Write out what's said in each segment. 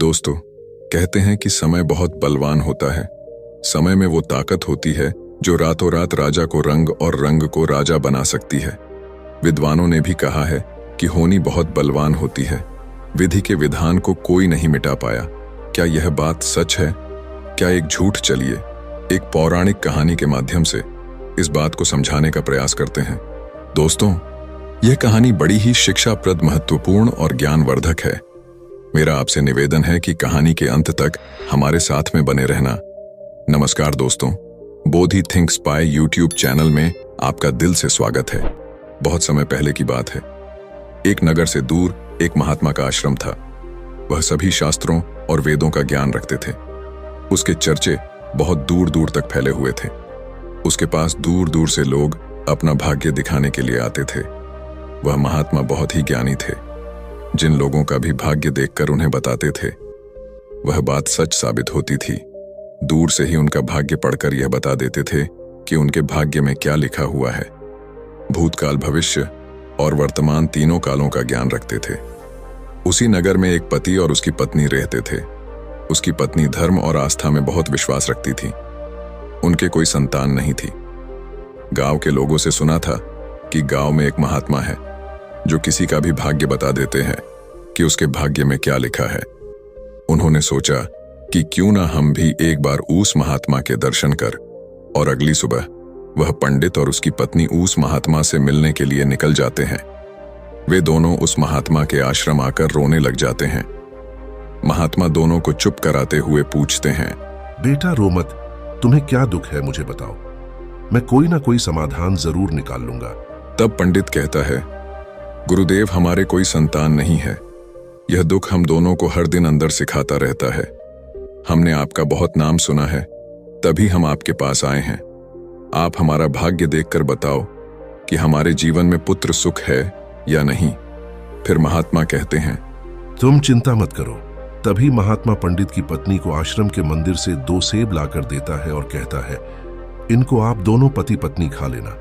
दोस्तों, कहते हैं कि समय बहुत बलवान होता है। समय में वो ताकत होती है जो रातों रात राजा को रंग और रंग को राजा बना सकती है। विद्वानों ने भी कहा है कि होनी बहुत बलवान होती है। विधि के विधान को कोई नहीं मिटा पाया। क्या यह बात सच है? क्या एक झूठ? चलिए एक पौराणिक कहानी के माध्यम से इस बात को समझाने का प्रयास करते हैं। दोस्तों, यह कहानी बड़ी ही शिक्षाप्रद, महत्वपूर्ण और ज्ञानवर्धक है। मेरा आपसे निवेदन है कि कहानी के अंत तक हमारे साथ में बने रहना। नमस्कार दोस्तों, बोधि थिंक्स बाय यूट्यूब चैनल में आपका दिल से स्वागत है। बहुत समय पहले की बात है। एक नगर से दूर एक महात्मा का आश्रम था। वह सभी शास्त्रों और वेदों का ज्ञान रखते थे। उसके चर्चे बहुत दूर दूर तक फैले हुए थे। उसके पास दूर दूर से लोग अपना भाग्य दिखाने के लिए आते थे। वह महात्मा बहुत ही ज्ञानी थे। जिन लोगों का भी भाग्य देखकर उन्हें बताते थे, वह बात सच साबित होती थी। दूर से ही उनका भाग्य पढ़कर यह बता देते थे कि उनके भाग्य में क्या लिखा हुआ है। भूतकाल, भविष्य और वर्तमान तीनों कालों का ज्ञान रखते थे। उसी नगर में एक पति और उसकी पत्नी रहते थे। उसकी पत्नी धर्म और आस्था में बहुत विश्वास रखती थी। उनके कोई संतान नहीं थी। गांव के लोगों से सुना था कि गांव में एक महात्मा है जो किसी का भी भाग्य बता देते हैं कि उसके भाग्य में क्या लिखा है। उन्होंने सोचा कि क्यों ना हम भी एक बार उस महात्मा के दर्शन कर, और अगली सुबह वह पंडित और उसकी पत्नी उस महात्मा से मिलने के लिए निकल जाते हैं। वे दोनों उस महात्मा के आश्रम आकर रोने लग जाते हैं। महात्मा दोनों को चुप कराते हुए पूछते हैं, बेटा रो मत, तुम्हें क्या दुख है मुझे बताओ, मैं कोई ना कोई समाधान जरूर निकाल लूंगा। तब पंडित कहता है, गुरुदेव, हमारे कोई संतान नहीं है। यह दुख हम दोनों को हर दिन अंदर सिखाता रहता है। हमने आपका बहुत नाम सुना है, तभी हम आपके पास आए हैं। आप हमारा भाग्य देखकर बताओ कि हमारे जीवन में पुत्र सुख है या नहीं। फिर महात्मा कहते हैं, तुम चिंता मत करो। तभी महात्मा पंडित की पत्नी को आश्रम के मंदिर से 2 सेब लाकर देता है और कहता है, इनको आप दोनों पति पत्नी खा लेना,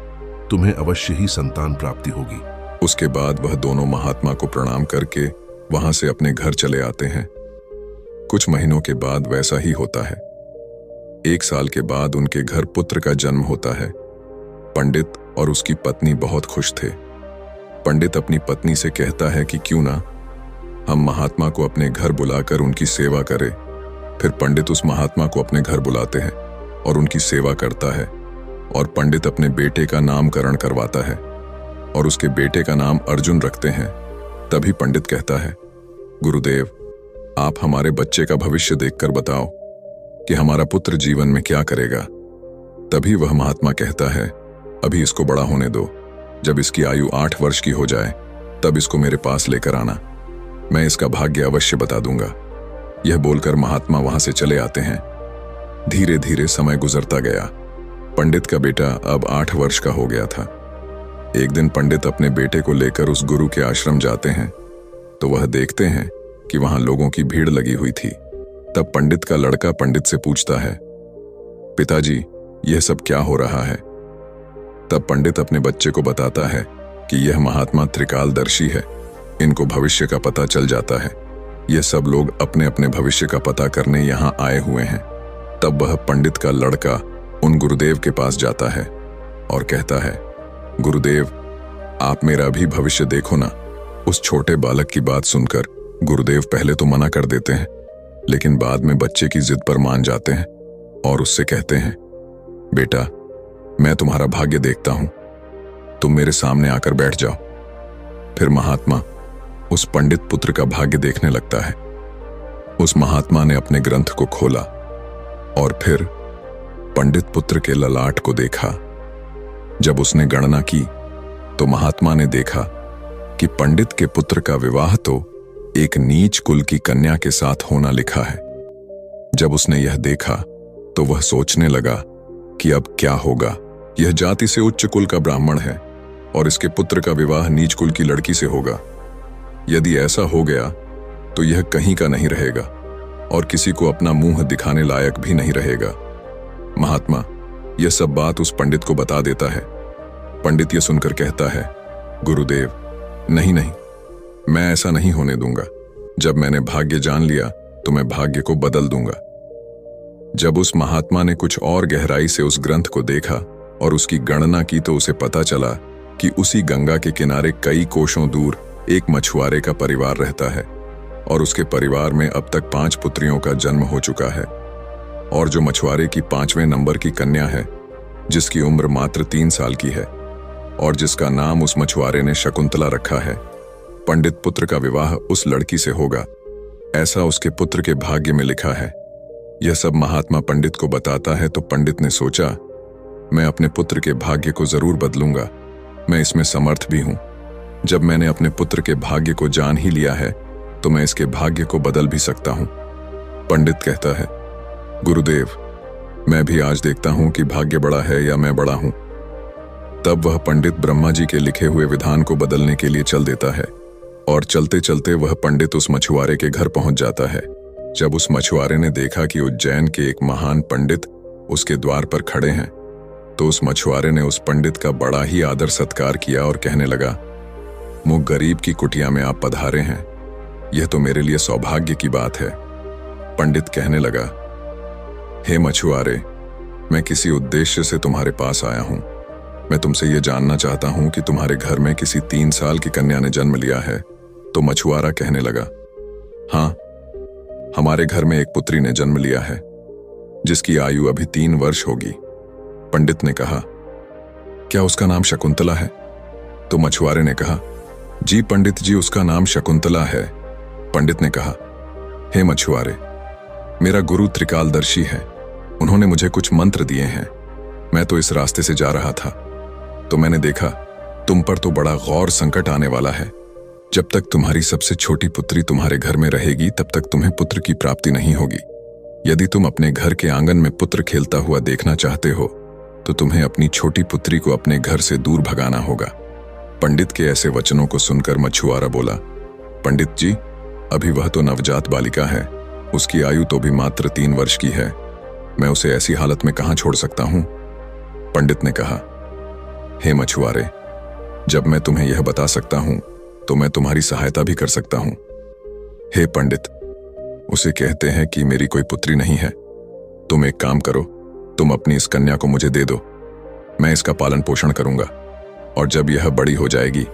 तुम्हें अवश्य ही संतान प्राप्ति होगी। उसके बाद वह दोनों महात्मा को प्रणाम करके वहां से अपने घर चले आते हैं। कुछ महीनों के बाद वैसा ही होता है। 1 साल के बाद उनके घर पुत्र का जन्म होता है। पंडित और उसकी पत्नी बहुत खुश थे। पंडित अपनी पत्नी से कहता है कि क्यों ना हम महात्मा को अपने घर बुलाकर उनकी सेवा करें। फिर पंडित उस महात्मा को अपने घर बुलाते हैं और उनकी सेवा करता है। और पंडित अपने बेटे का नामकरण करवाता है और उसके बेटे का नाम अर्जुन रखते हैं। तभी पंडित कहता है, गुरुदेव, आप हमारे बच्चे का भविष्य देखकर बताओ कि हमारा पुत्र जीवन में क्या करेगा। तभी वह महात्मा कहता है, अभी इसको बड़ा होने दो। जब इसकी आयु 8 वर्ष की हो जाए तब इसको मेरे पास लेकर आना, मैं इसका भाग्य अवश्य बता दूंगा। यह बोलकर महात्मा वहां से चले आते हैं। धीरे धीरे समय गुजरता गया। पंडित का बेटा अब 8 वर्ष का हो गया था। एक दिन पंडित अपने बेटे को लेकर उस गुरु के आश्रम जाते हैं तो वह देखते हैं कि वहां लोगों की भीड़ लगी हुई थी। तब पंडित का लड़का पंडित से पूछता है, पिताजी, यह सब क्या हो रहा है? तब पंडित अपने बच्चे को बताता है कि यह महात्मा त्रिकालदर्शी है। इनको भविष्य का पता चल जाता है। यह सब लोग अपने अपने भविष्य का पता करने यहाँ आए हुए हैं। तब वह पंडित का लड़का उन गुरुदेव के पास जाता है और कहता है, गुरुदेव, आप मेरा भी भविष्य देखो ना। उस छोटे बालक की बात सुनकर गुरुदेव पहले तो मना कर देते हैं, लेकिन बाद में बच्चे की जिद पर मान जाते हैं और उससे कहते हैं, बेटा, मैं तुम्हारा भाग्य देखता हूं, तुम मेरे सामने आकर बैठ जाओ। फिर महात्मा उस पंडित पुत्र का भाग्य देखने लगता है। उस महात्मा ने अपने ग्रंथ को खोला और फिर पंडित पुत्र के ललाट को देखा। जब उसने गणना की तो महात्मा ने देखा कि पंडित के पुत्र का विवाह तो एक नीच कुल की कन्या के साथ होना लिखा है। जब उसने यह देखा तो वह सोचने लगा कि अब क्या होगा। यह जाति से उच्च कुल का ब्राह्मण है और इसके पुत्र का विवाह नीच कुल की लड़की से होगा। यदि ऐसा हो गया तो यह कहीं का नहीं रहेगा और किसी को अपना मुंह दिखाने लायक भी नहीं रहेगा। महात्मा यह सब बात उस पंडित को बता देता है। पंडित यह सुनकर कहता है, गुरुदेव, नहीं नहीं, मैं ऐसा नहीं होने दूंगा। जब मैंने भाग्य जान लिया तो मैं भाग्य को बदल दूंगा। जब उस महात्मा ने कुछ और गहराई से उस ग्रंथ को देखा और उसकी गणना की तो उसे पता चला कि उसी गंगा के किनारे कई कोसों दूर एक मछुआरे का परिवार रहता है और उसके परिवार में अब तक 5 पुत्रियों का जन्म हो चुका है। और जो मछुआरे की 5वें नंबर की कन्या है, जिसकी उम्र मात्र 3 साल की है और जिसका नाम उस मछुआरे ने शकुंतला रखा है, पंडित पुत्र का विवाह उस लड़की से होगा, ऐसा उसके पुत्र के भाग्य में लिखा है। यह सब महात्मा पंडित को बताता है तो पंडित ने सोचा, मैं अपने पुत्र के भाग्य को जरूर बदलूंगा, मैं इसमें समर्थ भी हूं। जब मैंने अपने पुत्र के भाग्य को जान ही लिया है तो मैं इसके भाग्य को बदल भी सकता हूं। पंडित कहता है, गुरुदेव, मैं भी आज देखता हूं कि भाग्य बड़ा है या मैं बड़ा हूं। तब वह पंडित ब्रह्मा जी के लिखे हुए विधान को बदलने के लिए चल देता है और चलते चलते वह पंडित उस मछुआरे के घर पहुंच जाता है। जब उस मछुआरे ने देखा कि उज्जैन के एक महान पंडित उसके द्वार पर खड़े हैं तो उस मछुआरे ने उस पंडित का बड़ा ही आदर सत्कार किया और कहने लगा, मुझ गरीब की कुटिया में आप पधारे हैं, यह तो मेरे लिए सौभाग्य की बात है। पंडित कहने लगा, हे मछुआरे, मैं किसी उद्देश्य से तुम्हारे पास आया हूं। मैं तुमसे यह जानना चाहता हूं कि तुम्हारे घर में किसी 3 साल की कन्या ने जन्म लिया है। तो मछुआरा कहने लगा, हाँ, हमारे घर में एक पुत्री ने जन्म लिया है जिसकी आयु अभी 3 वर्ष होगी। पंडित ने कहा, क्या उसका नाम शकुंतला है? तो मछुआरे ने कहा, जी पंडित जी, उसका नाम शकुंतला है। पंडित ने कहा, हे मछुआरे, मेरा गुरु त्रिकालदर्शी है, उन्होंने मुझे कुछ मंत्र दिए हैं। मैं तो इस रास्ते से जा रहा था तो मैंने देखा तुम पर तो बड़ा गौर संकट आने वाला है। जब तक तुम्हारी सबसे छोटी पुत्री तुम्हारे घर में रहेगी तब तक तुम्हें पुत्र की प्राप्ति नहीं होगी। यदि तुम अपने घर के आंगन में पुत्र खेलता हुआ देखना चाहते हो तो तुम्हें अपनी छोटी पुत्री को अपने घर से दूर भगाना होगा। पंडित के ऐसे वचनों को सुनकर मछुआरा बोला, पंडित जी, अभी वह तो नवजात बालिका है, उसकी आयु तो भी मात्र 3 वर्ष की है, मैं उसे ऐसी हालत में कहां छोड़ सकता हूं? पंडित ने कहा, हे मछुआरे, जब मैं तुम्हें यह बता सकता हूं तो मैं तुम्हारी सहायता भी कर सकता हूं। हे पंडित, उसे कहते हैं कि मेरी कोई पुत्री नहीं है। तुम एक काम करो, तुम अपनी इस कन्या को मुझे दे दो, मैं इसका पालन पोषण करूंगा और जब यह बड़ी हो जाएगी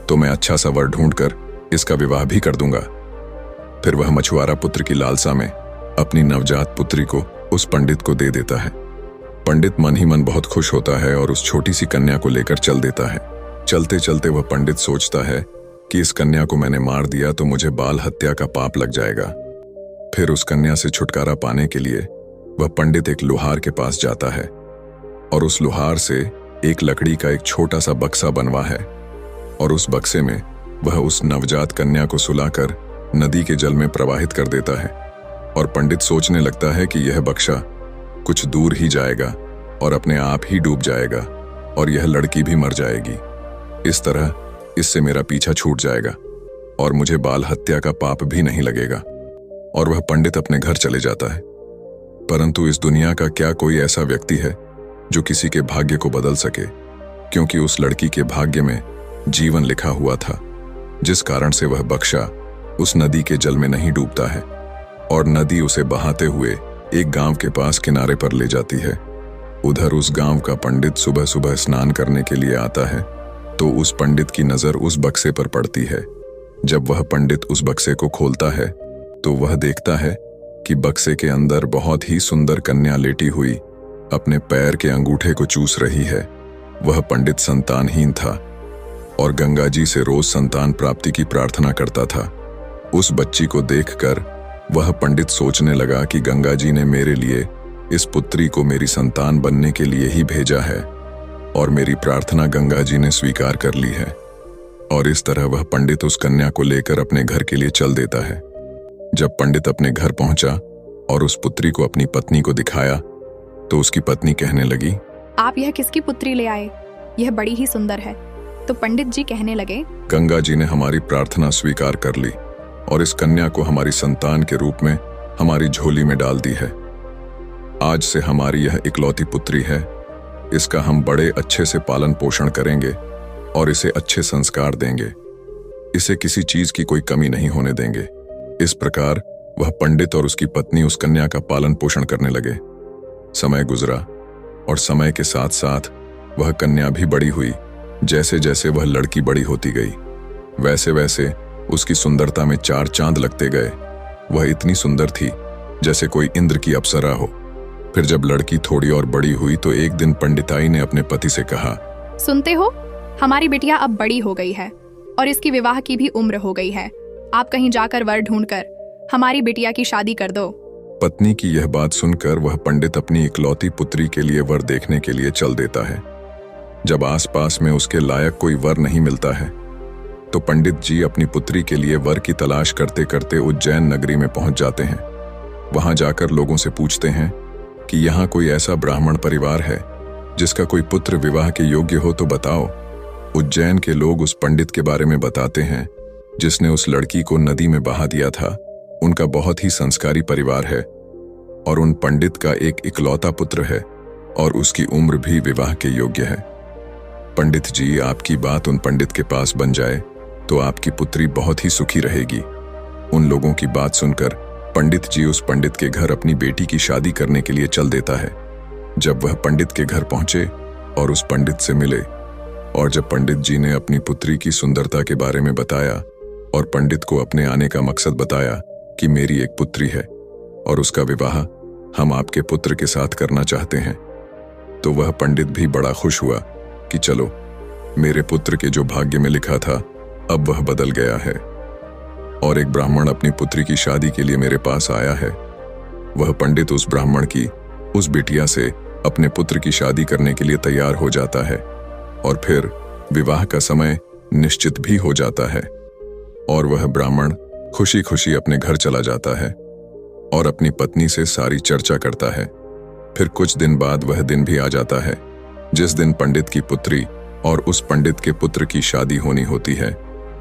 तो मैं अच्छा सा वर ढूंढकर इसका विवाह भी कर दूंगा। फिर वह मछुआरा पुत्र की लालसा में अपनी नवजात पुत्री को उस पंडित को दे देता है। पंडित मन ही मन बहुत खुश होता है और उस छोटी सी कन्या को लेकर चल देता है। चलते चलते वह पंडित सोचता है कि इस कन्या को मैंने मार दिया तो मुझे बाल हत्या का पाप लग जाएगा। फिर उस कन्या से छुटकारा पाने के लिए वह पंडित एक लोहार के पास जाता है और उस लोहार से एक लकड़ी का एक छोटा सा बक्सा बनवा है और उस बक्से में वह उस नवजात कन्या को सुलाकर नदी के जल में प्रवाहित कर देता है। और पंडित सोचने लगता है कि यह बक्सा कुछ दूर ही जाएगा और अपने आप ही डूब जाएगा और यह लड़की भी मर जाएगी। इस तरह इससे मेरा पीछा छूट जाएगा और मुझे बाल हत्या का पाप भी नहीं लगेगा। और वह पंडित अपने घर चले जाता है। परंतु इस दुनिया का क्या कोई ऐसा व्यक्ति है जो किसी के भाग्य को बदल सके? क्योंकि उस लड़की के भाग्य में जीवन लिखा हुआ था, जिस कारण से वह बक्सा उस नदी के जल में नहीं डूबता है और नदी उसे बहाते हुए एक गांव के पास किनारे पर ले जाती है। उधर उस गांव का पंडित सुबह सुबह स्नान करने के लिए आता है तो उस पंडित की नजर उस बक्से पर पड़ती है। जब वह पंडित उस बक्से को खोलता है तो वह देखता है कि बक्से के अंदर बहुत ही सुंदर कन्या लेटी हुई अपने पैर के अंगूठे को चूस रही है। वह पंडित संतानहीन था और गंगा जी से रोज संतान प्राप्ति की प्रार्थना करता था। उस बच्ची को देखकर वह पंडित सोचने लगा कि गंगा जी ने मेरे लिए इस पुत्री को मेरी संतान बनने के लिए ही भेजा है और मेरी प्रार्थना गंगा जी ने स्वीकार कर ली है। और इस तरह वह पंडित उस कन्या को लेकर अपने घर के लिए चल देता है। जब पंडित अपने घर पहुंचा और उस पुत्री को अपनी पत्नी को दिखाया तो उसकी पत्नी कहने लगी, आप यह किसकी पुत्री ले आए? यह बड़ी ही सुंदर है। तो पंडित जी कहने लगे, गंगा जी ने हमारी प्रार्थना स्वीकार कर ली और इस कन्या को हमारी संतान के रूप में हमारी झोली में डाल दी है। आज से हमारी यह इकलौती पुत्री है। इसका हम बड़े अच्छे से पालन पोषण करेंगे और इसे अच्छे संस्कार देंगे। इसे किसी चीज की कोई कमी नहीं होने देंगे। इस प्रकार वह पंडित और उसकी पत्नी उस कन्या का पालन पोषण करने लगे। समय गुजरा और समय के साथ साथ वह कन्या भी बड़ी हुई। जैसे जैसे वह लड़की बड़ी होती गई, वैसे वैसे उसकी सुंदरता में चार चांद लगते गए। वह इतनी सुंदर थी जैसे कोई इंद्र की अप्सरा हो। फिर जब लड़की थोड़ी और बड़ी हुई तो एक दिन पंडिताई ने अपने पति से कहा, सुनते हो, हमारी बिटिया अब बड़ी हो गई है और इसकी विवाह की भी उम्र हो गई है। आप कहीं जाकर वर ढूंढकर हमारी बिटिया की शादी कर दो। पत्नी की यह बात सुनकर वह पंडित अपनी इकलौती पुत्री के लिए वर देखने के लिए चल देता है। जब आसपास में उसके लायक कोई वर नहीं मिलता है तो पंडित जी अपनी पुत्री के लिए वर की तलाश करते करते उज्जैन नगरी में पहुंच जाते हैं। वहां जाकर लोगों से पूछते हैं कि यहाँ कोई ऐसा ब्राह्मण परिवार है जिसका कोई पुत्र विवाह के योग्य हो तो बताओ। उज्जैन के लोग उस पंडित के बारे में बताते हैं जिसने उस लड़की को नदी में बहा दिया था। उनका बहुत ही संस्कारी परिवार है और उन पंडित का एक इकलौता पुत्र है और उसकी उम्र भी विवाह के योग्य है। पंडित जी, आपकी बात उन पंडित के पास बन जाए तो आपकी पुत्री बहुत ही सुखी रहेगी। उन लोगों की बात सुनकर पंडित जी उस पंडित के घर अपनी बेटी की शादी करने के लिए चल देता है। जब वह पंडित के घर पहुंचे और उस पंडित से मिले और जब पंडित जी ने अपनी पुत्री की सुंदरता के बारे में बताया और पंडित को अपने आने का मकसद बताया कि मेरी एक पुत्री है और उसका विवाह हम आपके पुत्र के साथ करना चाहते हैं, तो वह पंडित भी बड़ा खुश हुआ कि चलो, मेरे पुत्र के जो भाग्य में लिखा था अब वह बदल गया है और एक ब्राह्मण अपनी पुत्री की शादी के लिए मेरे पास आया है। वह पंडित उस ब्राह्मण की उस बिटिया से अपने पुत्र की शादी करने के लिए तैयार हो जाता है और फिर विवाह का समय निश्चित भी हो जाता है और वह ब्राह्मण खुशी खुशी अपने घर चला जाता है और अपनी पत्नी से सारी चर्चा करता है। फिर कुछ दिन बाद वह दिन भी आ जाता है जिस दिन पंडित की पुत्री और उस पंडित के पुत्र की शादी होनी होती है।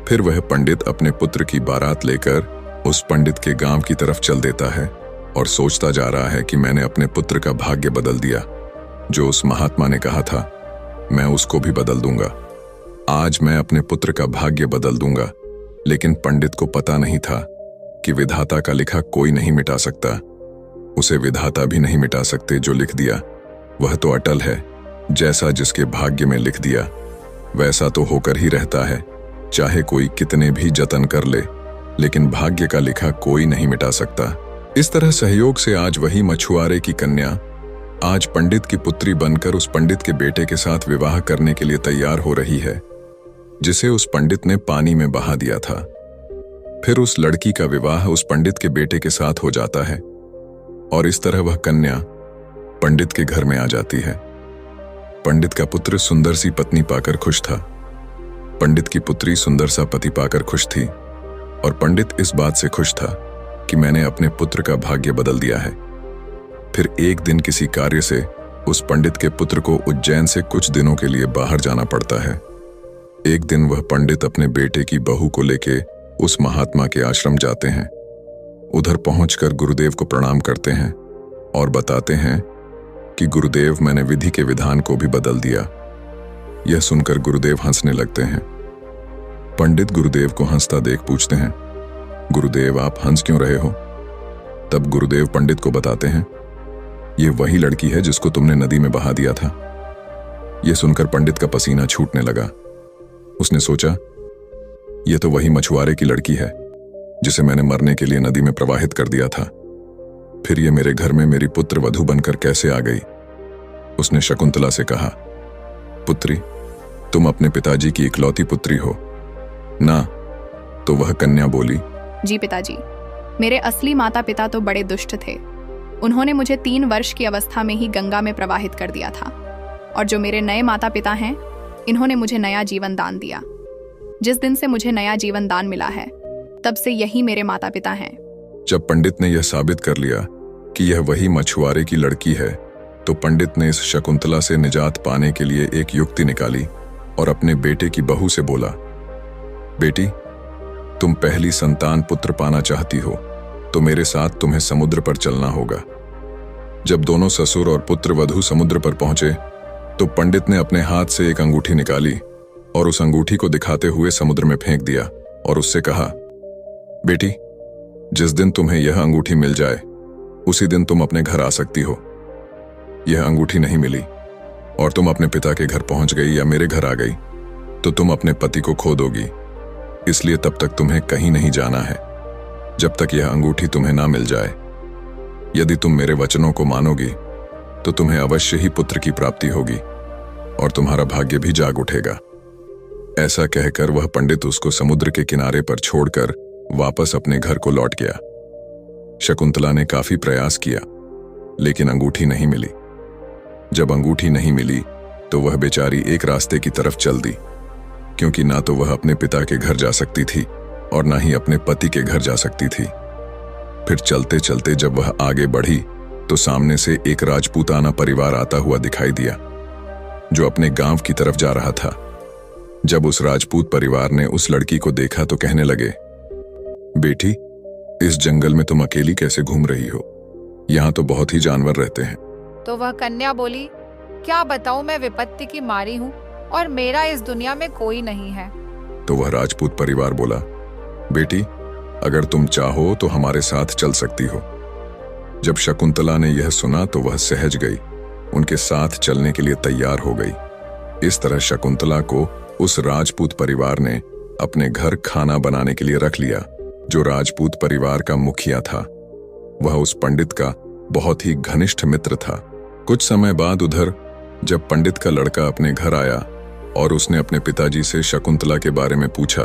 फिर वह पंडित अपने पुत्र की बारात लेकर उस पंडित के गांव की तरफ चल देता है और सोचता जा रहा है कि मैंने अपने पुत्र का भाग्य बदल दिया। जो उस महात्मा ने कहा था मैं उसको भी बदल दूंगा। आज मैं अपने पुत्र का भाग्य बदल दूंगा। लेकिन पंडित को पता नहीं था कि विधाता का लिखा कोई नहीं मिटा सकता। उसे विधाता भी नहीं मिटा सकते। जो लिख दिया वह तो अटल है। जैसा जिसके भाग्य में लिख दिया वैसा तो होकर ही रहता है, चाहे कोई कितने भी जतन कर ले, लेकिन भाग्य का लिखा कोई नहीं मिटा सकता। इस तरह सहयोग से आज वही मछुआरे की कन्या आज पंडित की पुत्री बनकर उस पंडित के बेटे के साथ विवाह करने के लिए तैयार हो रही है जिसे उस पंडित ने पानी में बहा दिया था। फिर उस लड़की का विवाह उस पंडित के बेटे के साथ हो जाता है और इस तरह वह कन्या पंडित के घर में आ जाती है। पंडित का पुत्र सुंदर सी पत्नी पाकर खुश था। पंडित की पुत्री सुंदर सा पति पाकर खुश थी और पंडित इस बात से खुश था कि मैंने अपने पुत्र का भाग्य बदल दिया है। फिर एक दिन किसी कार्य से उस पंडित के पुत्र को उज्जैन से कुछ दिनों के लिए बाहर जाना पड़ता है। एक दिन वह पंडित अपने बेटे की बहू को लेके उस महात्मा के आश्रम जाते हैं। उधर पहुंचकर गुरुदेव को प्रणाम करते हैं और बताते हैं कि गुरुदेव, मैंने विधि के विधान को भी बदल दिया। यह सुनकर गुरुदेव हंसने लगते हैं। पंडित गुरुदेव को हंसता देख पूछते हैं, गुरुदेव आप हंस क्यों रहे हो? तब गुरुदेव पंडित को बताते हैं, ये वही लड़की है जिसको तुमने नदी में बहा दिया था। यह सुनकर पंडित का पसीना छूटने लगा। उसने सोचा, यह तो वही मछुआरे की लड़की है जिसे मैंने मरने के लिए नदी में प्रवाहित कर दिया था। फिर यह मेरे घर में मेरी पुत्र वधू बनकर कैसे आ गई? उसने शकुंतला से कहा, पुत्री, तुम अपने पिताजी की इकलौती पुत्री हो ना? तो वह कन्या बोली, जी पिताजी, मेरे असली माता पिता तो बड़े दुष्ट थे। उन्होंने मुझे 3 वर्ष की अवस्था में ही गंगा में प्रवाहित कर दिया था और जो मेरे नए माता पिता हैं, इन्होंने मुझे नया जीवन दान दिया। जिस दिन से मुझे नया जीवन दान मिला है तब से यही मेरे माता पिता हैं। जब पंडित ने यह साबित कर लिया कि यह वही मछुआरे की लड़की है तो पंडित ने इस शकुंतला से निजात पाने के लिए एक युक्ति निकाली और अपने बेटे की बहू से बोला, बेटी, तुम पहली संतान पुत्र पाना चाहती हो तो मेरे साथ तुम्हें समुद्र पर चलना होगा। जब दोनों ससुर और पुत्र वधू समुद्र पर पहुंचे तो पंडित ने अपने हाथ से एक अंगूठी निकाली और उस अंगूठी को दिखाते हुए समुद्र में फेंक दिया और उससे कहा, बेटी, जिस दिन तुम्हें यह अंगूठी मिल जाए उसी दिन तुम अपने घर आ सकती हो। यह अंगूठी नहीं मिली और तुम अपने पिता के घर पहुंच गई या मेरे घर आ गई तो तुम अपने पति को खो दोगी। इसलिए तब तक तुम्हें कहीं नहीं जाना है जब तक यह अंगूठी तुम्हें ना मिल जाए। यदि तुम मेरे वचनों को मानोगी तो तुम्हें अवश्य ही पुत्र की प्राप्ति होगी और तुम्हारा भाग्य भी जाग उठेगा। ऐसा कहकर वह पंडित उसको समुद्र के किनारे पर छोड़कर वापस अपने घर को लौट गया। शकुंतला ने काफी प्रयास किया लेकिन अंगूठी नहीं मिली। जब अंगूठी नहीं मिली तो वह बेचारी एक रास्ते की तरफ चल दी, क्योंकि ना तो वह अपने पिता के घर जा सकती थी और ना ही अपने पति के घर जा सकती थी। फिर चलते चलते जब वह आगे बढ़ी तो सामने से एक राजपूताना परिवार आता हुआ दिखाई दिया जो अपने गांव की तरफ जा रहा था। जब उस राजपूत परिवार ने उस लड़की को देखा तो कहने लगे, बेटी, इस जंगल में तुम अकेली कैसे घूम रही हो? यहाँ तो बहुत ही जानवर रहते हैं। तो वह कन्या बोली, क्या बताऊं, मैं विपत्ति की मारी हूँ और मेरा इस दुनिया में कोई नहीं है। तो वह राजपूत परिवार बोला, बेटी, अगर तुम चाहो तो हमारे साथ चल सकती हो। जब शकुंतला ने यह सुना तो वह सहज गई, उनके साथ चलने के लिए तैयार हो गई। इस तरह शकुंतला को उस राजपूत परिवार ने अपने घर खाना बनाने के लिए रख लिया। जो राजपूत परिवार का मुखिया था वह उस पंडित का बहुत ही घनिष्ठ मित्र था। कुछ समय बाद उधर जब पंडित का लड़का अपने घर आया और उसने अपने पिताजी से शकुंतला के बारे में पूछा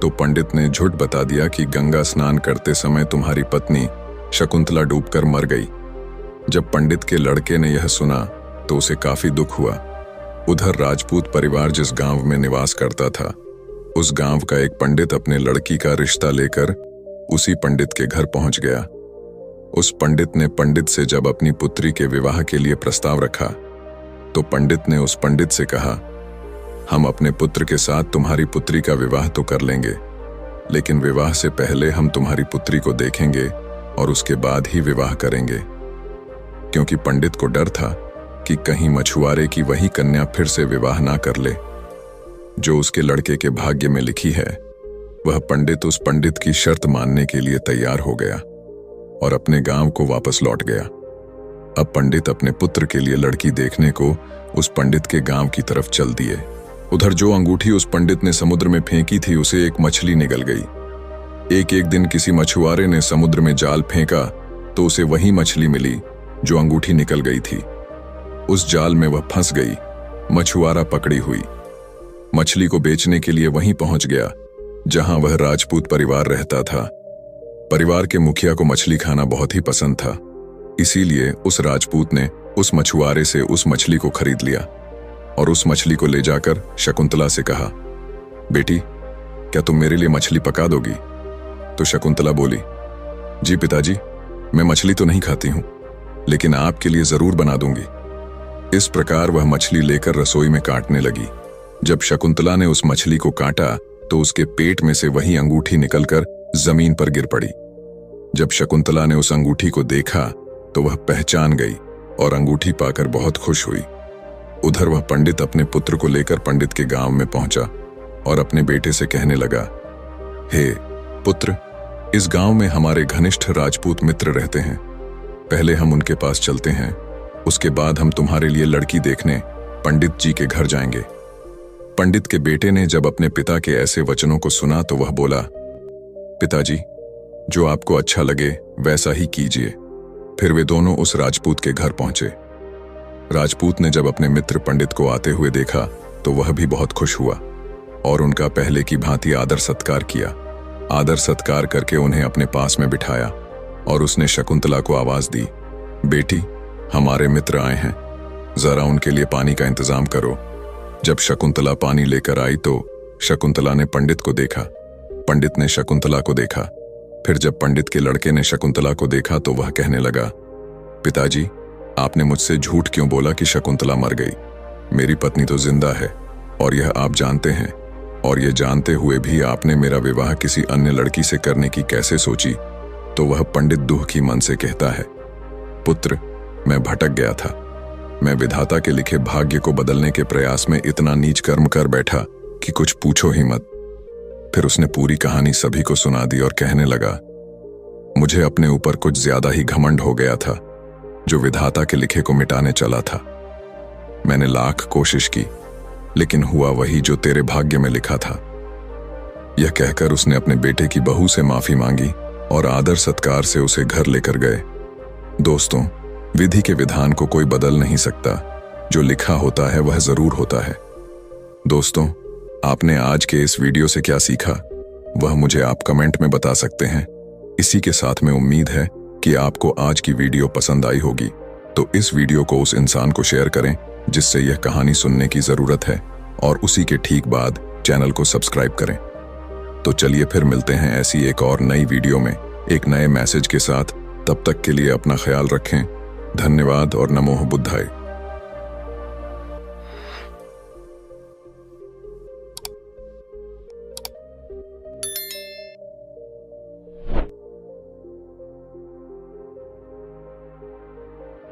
तो पंडित ने झूठ बता दिया कि गंगा स्नान करते समय तुम्हारी पत्नी शकुंतला डूबकर मर गई। जब पंडित के लड़के ने यह सुना तो उसे काफी दुख हुआ। उधर राजपूत परिवार जिस गांव में निवास करता था उस गांव का एक पंडित अपने लड़की का रिश्ता लेकर उसी पंडित के घर पहुंच गया। उस पंडित ने पंडित से जब अपनी पुत्री के विवाह के लिए प्रस्ताव रखा तो पंडित ने उस पंडित से कहा, हम अपने पुत्र के साथ तुम्हारी पुत्री का विवाह तो कर लेंगे, लेकिन विवाह से पहले हम तुम्हारी पुत्री को देखेंगे और उसके बाद ही विवाह करेंगे। क्योंकि पंडित को डर था कि कहीं मछुआरे की वही कन्या फिर से विवाह ना कर ले जो उसके लड़के के भाग्य में लिखी है। वह पंडित उस पंडित की शर्त मानने के लिए तैयार हो गया और अपने गांव को वापस लौट गया। अब पंडित अपने पुत्र के लिए लड़की देखने को उस पंडित के गांव की तरफ चल दिए। उधर जो अंगूठी उस पंडित ने समुद्र में फेंकी थी उसे एक मछली निगल गई। एक दिन किसी मछुआरे ने समुद्र में जाल फेंका तो उसे वही मछली मिली जो अंगूठी निकल गई थी। उस जाल में वह फंस गई। मछुआरा पकड़ी हुई। मछली को बेचने के लिए वहीं पहुंच गया जहां वह राजपूत परिवार रहता था। परिवार के मुखिया को मछली खाना बहुत ही पसंद था, इसीलिए उस राजपूत ने उस मछुआरे से उस मछली को खरीद लिया और उस मछली को ले जाकर शकुंतला से कहा, बेटी, क्या तुम मेरे लिए मछली पका दोगी? तो शकुंतला बोली, जी पिताजी, मैं मछली तो नहीं खाती हूं, लेकिन आपके लिए जरूर बना दूंगी। इस प्रकार वह मछली लेकर रसोई में काटने लगी। जब शकुंतला ने उस मछली को काटा तो उसके पेट में से वही अंगूठी निकलकर जमीन पर गिर पड़ी। जब शकुंतला ने उस अंगूठी को देखा तो वह पहचान गई और अंगूठी पाकर बहुत खुश हुई। उधर वह पंडित अपने पुत्र को लेकर पंडित के गांव में पहुंचा और अपने बेटे से कहने लगा, हे पुत्र, इस गांव में हमारे घनिष्ठ राजपूत मित्र रहते हैं। पहले हम उनके पास चलते हैं, उसके बाद हम तुम्हारे लिए लड़की देखने पंडित जी के घर जाएंगे। पंडित के बेटे ने जब अपने पिता के ऐसे वचनों को सुना तो वह बोला, पिताजी, जो आपको अच्छा लगे वैसा ही कीजिए। फिर वे दोनों उस राजपूत के घर पहुंचे। राजपूत ने जब अपने मित्र पंडित को आते हुए देखा तो वह भी बहुत खुश हुआ और उनका पहले की भांति आदर सत्कार किया। आदर सत्कार करके उन्हें अपने पास में बिठाया और उसने शकुंतला को आवाज दी, बेटी, हमारे मित्र आए हैं, जरा उनके लिए पानी का इंतजाम करो। जब शकुंतला पानी लेकर आई तो शकुंतला ने पंडित को देखा, पंडित ने शकुंतला को देखा। फिर जब पंडित के लड़के ने शकुंतला को देखा तो वह कहने लगा, पिताजी, आपने मुझसे झूठ क्यों बोला कि शकुंतला मर गई? मेरी पत्नी तो जिंदा है और यह आप जानते हैं, और यह जानते हुए भी आपने मेरा विवाह किसी अन्य लड़की से करने की कैसे सोची? तो वह पंडित दुख की मन से कहता है, पुत्र, मैं भटक गया था। मैं विधाता के लिखे भाग्य को बदलने के प्रयास में इतना नीच कर्म कर बैठा कि कुछ पूछो ही मत। फिर उसने पूरी कहानी सभी को सुना दी और कहने लगा, मुझे अपने ऊपर कुछ ज्यादा ही घमंड हो गया था, जो विधाता के लिखे को मिटाने चला था। मैंने लाख कोशिश की, लेकिन हुआ वही जो तेरे भाग्य में लिखा था। यह कहकर उसने अपने बेटे की बहू से माफी मांगी और आदर सत्कार से उसे घर लेकर गए। दोस्तों, विधि के विधान को कोई बदल नहीं सकता, जो लिखा होता है वह जरूर होता है। दोस्तों, आपने आज के इस वीडियो से क्या सीखा, वह मुझे आप कमेंट में बता सकते हैं। इसी के साथ में उम्मीद है कि आपको आज की वीडियो पसंद आई होगी, तो इस वीडियो को उस इंसान को शेयर करें जिससे यह कहानी सुनने की जरूरत है, और उसी के ठीक बाद चैनल को सब्सक्राइब करें। तो चलिए फिर मिलते हैं ऐसी एक और नई वीडियो में एक नए मैसेज के साथ। तब तक के लिए अपना ख्याल रखें। धन्यवाद और नमो बुद्धाय।